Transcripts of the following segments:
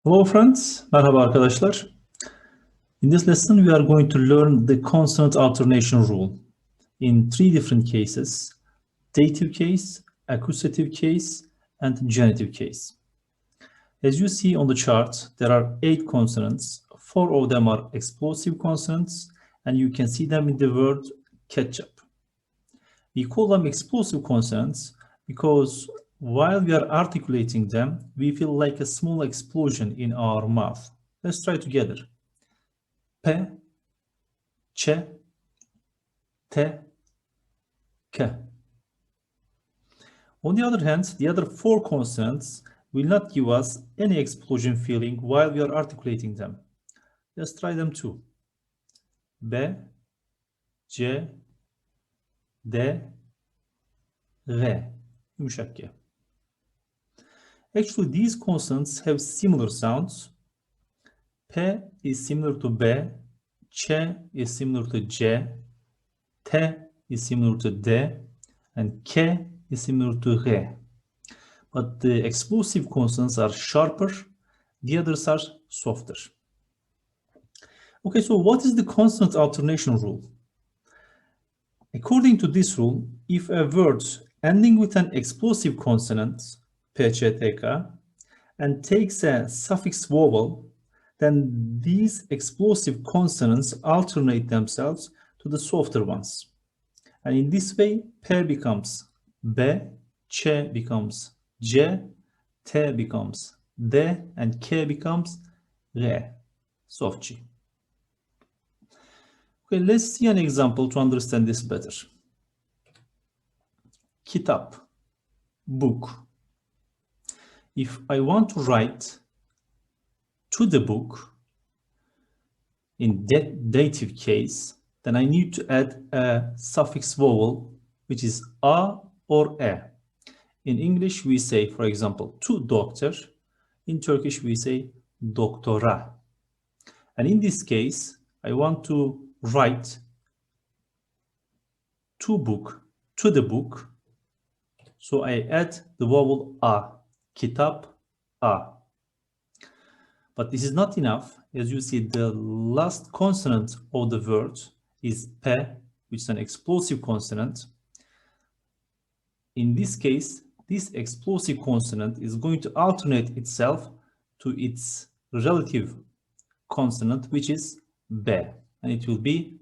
Hello friends, merhaba arkadaşlar. In this lesson we are going to learn the consonant alternation rule in three different cases: dative case, accusative case, and genitive case. As you see on the chart, there are 8 consonants. 4 of them are explosive consonants, and you can see them in the word ketchup. We call them explosive consonants because while we are articulating them, we feel like a small explosion in our mouth. Let's try together. P, Ç, T, K. On the other hand, the other 4 consonants will not give us any explosion feeling while we are articulating them. Let's try them too. B, C, D, R. Yumuşak G. Actually, these consonants have similar sounds. P is similar to B, Ç is similar to C, T is similar to D, and K is similar to R. But the explosive consonants are sharper, the others are softer. Okay, so what is the consonant alternation rule? According to this rule, if a word ending with an explosive consonant, P, Ç, T, K, and takes a suffix vowel, then these explosive consonants alternate themselves to the softer ones. And in this way, P becomes B, Ç becomes C, T becomes D, and K becomes R, soft G. Okay, let's see an example to understand this better. Kitap, book. If I want to write to the book in dative case, then I need to add a suffix vowel, which is a or e. In English, we say, for example, to doctor. In Turkish, we say doktora. And in this case, I want to write to the book. So I add the vowel a, kitap, a. But this is not enough. As you see, the last consonant of the word is P, which is an explosive consonant. In this case, this explosive consonant is going to alternate itself to its relative consonant, which is B, and it will be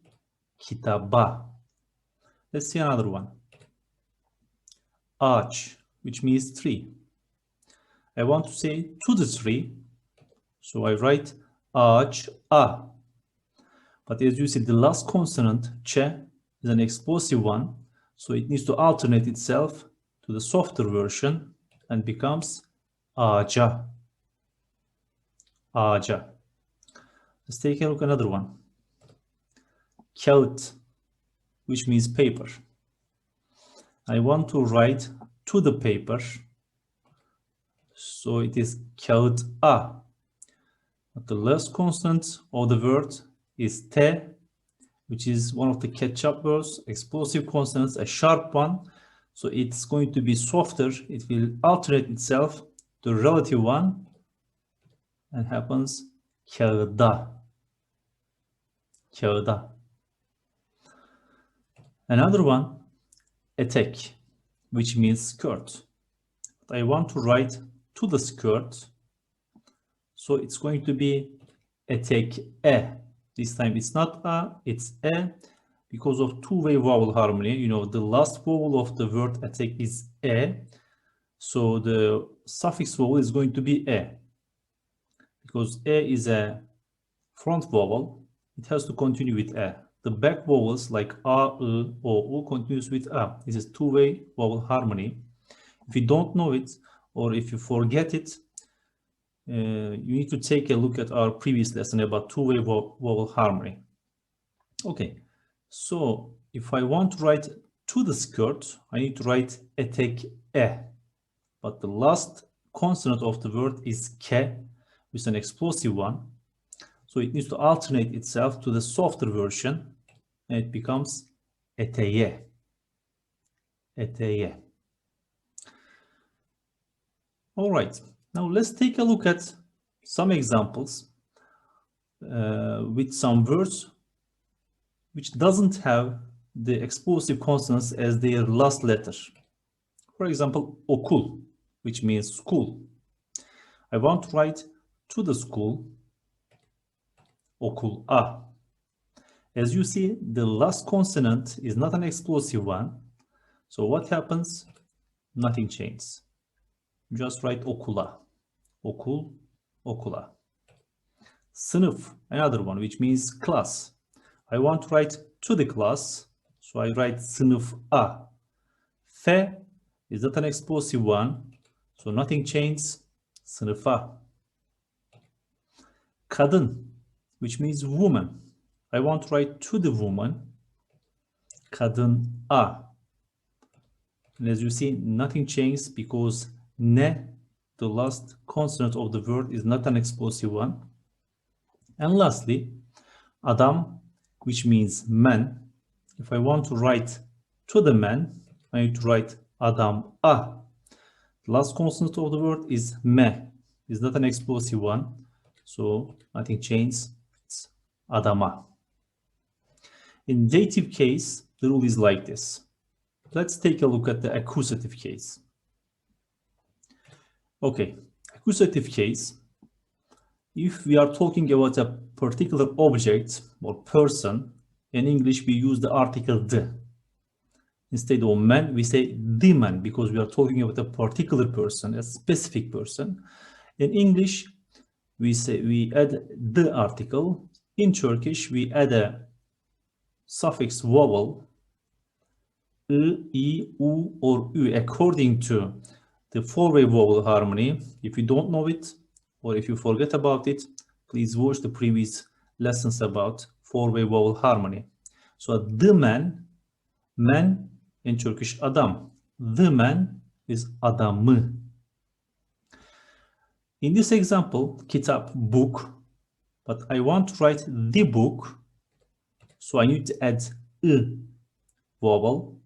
kitaba. Let's see another one. Ağaç, which means tree. I want to say to the tree, so I write ağaç, a. But as you see, the last consonant, Ç, is an explosive one, so it needs to alternate itself to the softer version and becomes ağaca. Ağaca. Let's take a look at another one. Kağıt, which means paper. I want to write to the paper, so it is kağıt a. But the last consonant of the word is T, which is one of the ketchup words, explosive consonants, a sharp one. So it's going to be softer. It will alternate itself to a relative one and happens kağıda. Kağıda. Another one, etek, which means skirt. I want to write to the skirt, so it's going to be etek e. This time it's not a, it's e, because of two-way vowel harmony. You know, the last vowel of the word etek is e, so the suffix vowel is going to be e. Because e is a front vowel, it has to continue with e. The back vowels like a, I, o, u continues with a. This is two-way vowel harmony. If you don't know it, or if you forget it, you need to take a look at our previous lesson about two-way vowel harmony. Okay, so if I want to write to the skirt, I need to write etek e. But the last consonant of the word is ke, which is an explosive one. So it needs to alternate itself to the softer version, and it becomes eteye. Eteye. All right, now let's take a look at some examples with some words which doesn't have the explosive consonants as their last letter. For example, okul, which means school. I want to write to the school, okul a. As you see, the last consonant is not an explosive one. So what happens? Nothing changes. Just write okula, okul, okula. Sınıf, another one, which means class. I want to write to the class, so I write sınıf a. F is not an explosive one, so nothing changes. Sınıf a. Kadın, which means woman. I want to write to the woman, kadın a. And as you see, nothing changes because ne, the last consonant of the word, is not an explosive one. And lastly, adam, which means man. If I want to write to the man, I need to write adam a. The last consonant of the word is me. It's not an explosive one, so nothing changes. It's adama. In dative case, the rule is like this. Let's take a look at the accusative case. Okay, accusative case. If we are talking about a particular object or person, in English we use the article the. Instead of man, we say the man because we are talking about a particular person, a specific person. In English, we add the article. In Turkish, we add a suffix vowel, I, U, or Ü, according to the four-way vowel harmony. If you don't know it, or if you forget about it, please watch the previous lessons about four-way vowel harmony. So the man in Turkish adam. The man is adamı. In this example, kitap, book, but I want to write the book, so I need to add I vowel.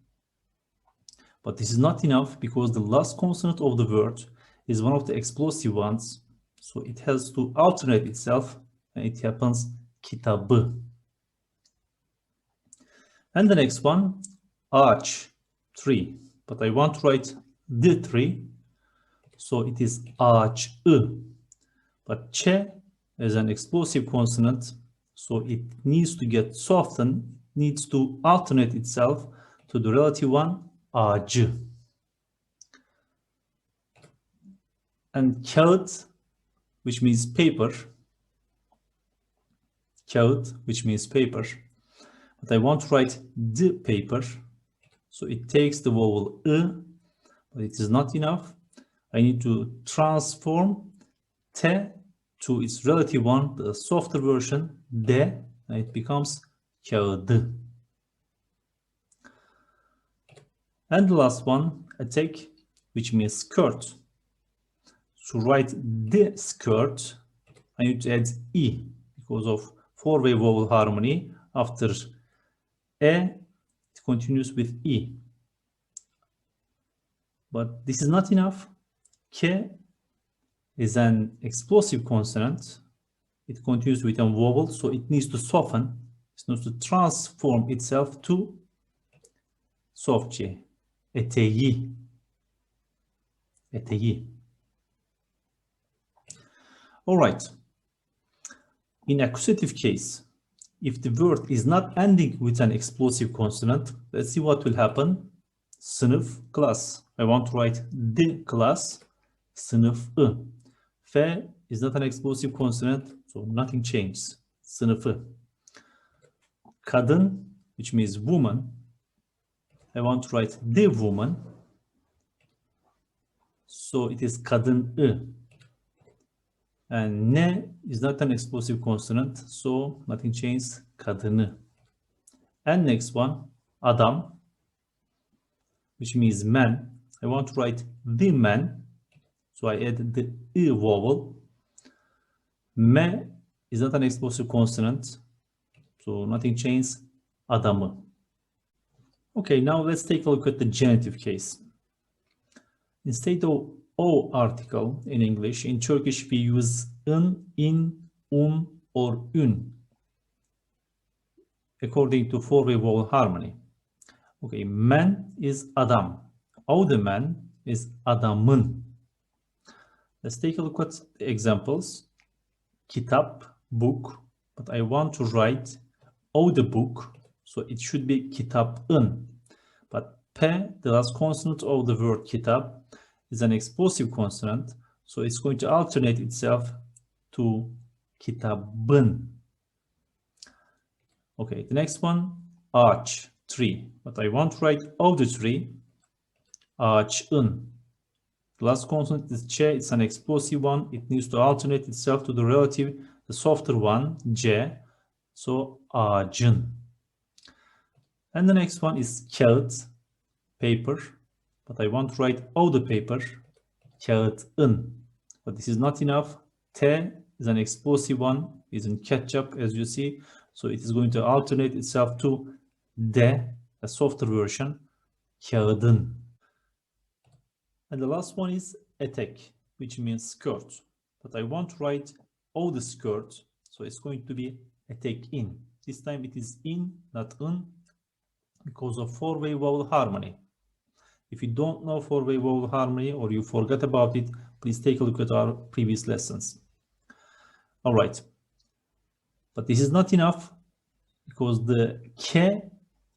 But this is not enough because the last consonant of the word is one of the explosive ones. So it has to alternate itself, and it happens kitabı. And the next one, ağaç, tree. But I want to write the tree, so it is ağaçı. But ç is an explosive consonant, so it needs to get softened, needs to alternate itself to the relative one, ağacı. And kağıt, which means paper. Kağıt, which means paper. But I want to write the paper, so it takes the vowel I, but it is not enough. I need to transform te to its relative one, the softer version, de, and it becomes kağıdı. And the last one, etek, which means skirt. To write the skirt, I need to add I because of four-way vowel harmony. After e, it continues with I. But this is not enough. K is an explosive consonant. It continues with a vowel, so it needs to soften. It needs to transform itself to soft J. Eteği. Eteği. All right. In accusative case, if the word is not ending with an explosive consonant, let's see what will happen. Sınıf, class. I want to write the class, sınıfı. F is not an explosive consonant, so nothing changes. Sınıfı. Kadın, which means woman. I want to write the woman, so it is kadını. And ne is not an explosive consonant, so nothing changes. Kadını. And next one, adam, which means man. I want to write the man, so I add the I vowel. Me is not an explosive consonant, so nothing changes. Adamı. Okay, now let's take a look at the genitive case. Instead of O article in English. In Turkish, we use in, or ün, according to four-way vowel harmony. Okay, man is adam. O the man is adamın. Let's take a look at the examples. Kitap, book, but I want to write o the book, so it should be kitapın. But P, the last consonant of the word kitap, is an explosive consonant, so it's going to alternate itself to kitabın. Okay, the next one, ağaç, tree, but I want to write of the tree, ağaçın. The last consonant is ç, it's an explosive one, it needs to alternate itself to the relative, the softer one, c, so ağacın. And the next one is kağıt, paper, but I want to write of the paper, kağıtın. But this is not enough. T is an explosive one, is in ketchup, as you see, so it is going to alternate itself to D, a softer version, kağıdın. And the last one is etek, which means skirt. But I want to write of the skirt, so it's going to be etekin. This time it is in, not in, because of four-way vowel harmony. If you don't know four-way vowel harmony or you forgot about it, please take a look at our previous lessons. All right. But this is not enough because the K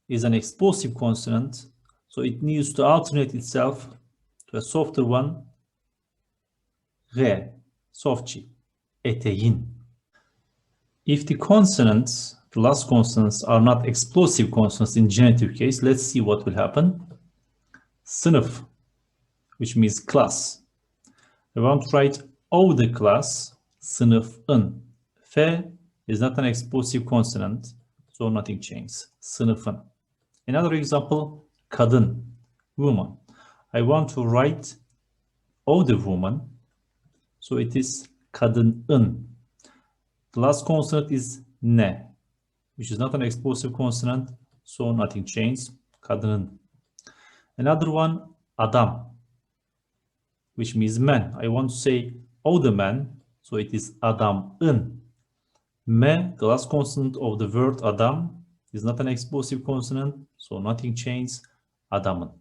is an explosive consonant, so it needs to alternate itself to a softer one, G, softçi, eteğin. If the consonants, the last consonants, are not explosive consonants in genitive case, let's see what will happen. Sınıf, which means class. I want to write of the class, sınıfın. F is not an explosive consonant, so nothing changes. Sınıfın. Another example, kadın, woman. I want to write of the woman, so it is kadının. The last consonant is ne, which is not an explosive consonant, so nothing changes. Kadının. Another one, adam, which means man. I want to say of the man, so it is adamın. Me, the last consonant of the word adam, is not an explosive consonant, so nothing changes. Adamın.